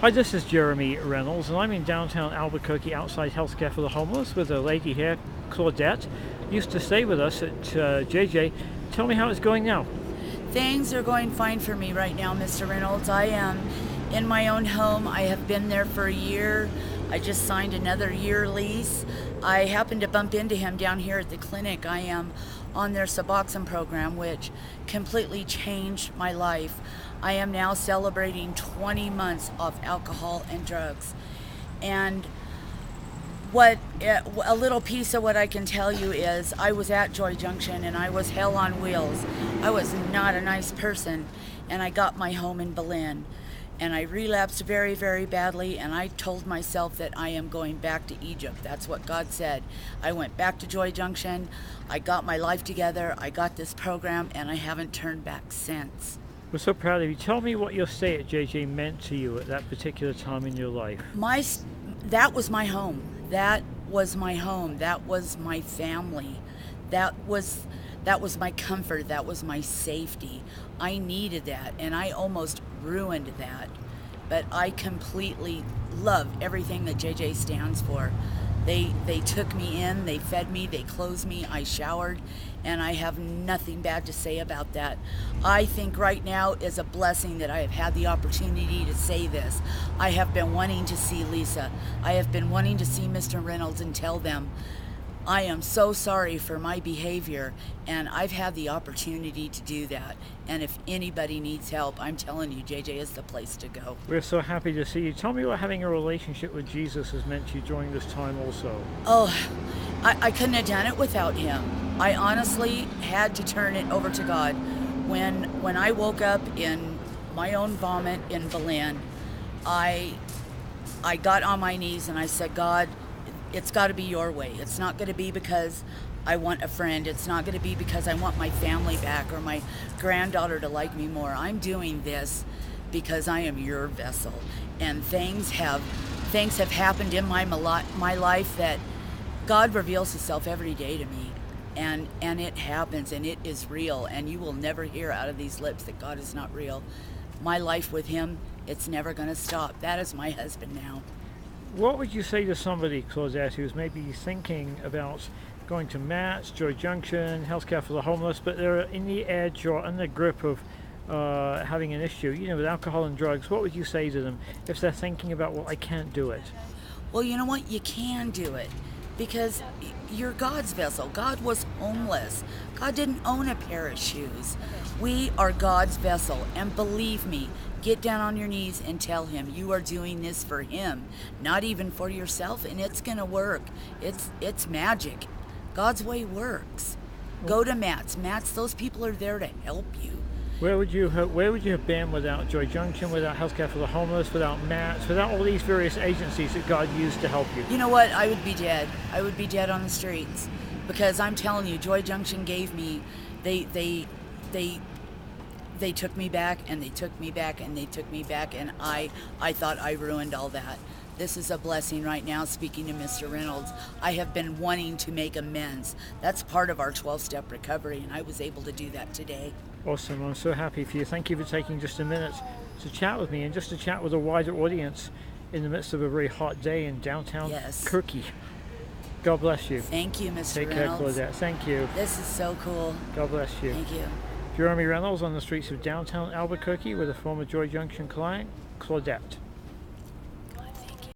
Hi, this is Jeremy Reynolds, and I'm in downtown Albuquerque outside Healthcare for the Homeless with a lady here, Claudette. Used to stay with us at JJ. Tell me how it's going now. Things are going fine for me right now, Mr. Reynolds. I am in my own home. I have been there for a year. I just signed another year lease. I happened to bump into him down here at the clinic. I am on their Suboxone program, which completely changed my life. I am now celebrating 20 months off alcohol and drugs. And what a little piece of what I can tell you is I was at Joy Junction and I was hell on wheels. I was not a nice person, and I got my home in Berlin, and I relapsed very, very badly, and I told myself that I am going back to Egypt. That's what God said. I went back to Joy Junction. I got my life together. I got this program, and I haven't turned back since. We're so proud of you. Tell me what your stay at JJ meant to you at that particular time in your life. That was my home. That was my home. That was my family. That was my comfort. That was my safety. I needed that, and I almost ruined that. But I completely love everything that JJ stands for. They took me in, they fed me, they clothed me, I showered, and I have nothing bad to say about that. I think right now is a blessing that I have had the opportunity to say this. I have been wanting to see Lisa. I have been wanting to see Mr. Reynolds and tell them, I am so sorry for my behavior, and I've had the opportunity to do that. And if anybody needs help, I'm telling you, JJ is the place to go. We're so happy to see you. Tell me what having a relationship with Jesus has meant to you during this time also. Oh, I couldn't have done it without him. I honestly had to turn it over to God. When I woke up in my own vomit in Berlin, I got on my knees and I said, God, it's got to be your way. It's not going to be because I want a friend. It's not going to be because I want my family back or my granddaughter to like me more. I'm doing this because I am your vessel. And things have happened in my life that God reveals himself every day to me. And it happens, and it is real. And you will never hear out of these lips that God is not real. My life with him, it's never going to stop. That is my husband now. What would you say to somebody, Claudette, who's maybe thinking about going to MATS, Joy Junction, Healthcare for the Homeless, but they're in the edge or in the grip of having an issue, with alcohol and drugs? What would you say to them if they're thinking about, well, I can't do it? Well, you know what? You can do it because you're God's vessel. God was homeless. God didn't own a pair of shoes. We are God's vessel, and believe me, get down on your knees and tell him you are doing this for him, not even for yourself, and it's going to work. It's magic. God's way works. Go to MATS. MATS, those people are there to help you. Where would you have been without Joy Junction, without Healthcare for the Homeless, without MATS, without all these various agencies that God used to help you? You know what? I would be dead. I would be dead on the streets because I'm telling you, Joy Junction gave me, they took me back, and they took me back, and they took me back, and I thought I ruined all that. This is a blessing right now, speaking to Mr. Reynolds. I have been wanting to make amends. That's part of our 12-step recovery, and I was able to do that today. Awesome. I'm so happy for you. Thank you for taking just a minute to chat with me and just to chat with a wider audience in the midst of a very hot day in downtown Kirky. God bless you. Thank you, Mr. Take Reynolds. care, Claudette. Thank you. This is so cool. God bless you. Thank you. Jeremy Reynolds on the streets of downtown Albuquerque with a former Joy Junction client, Claudette.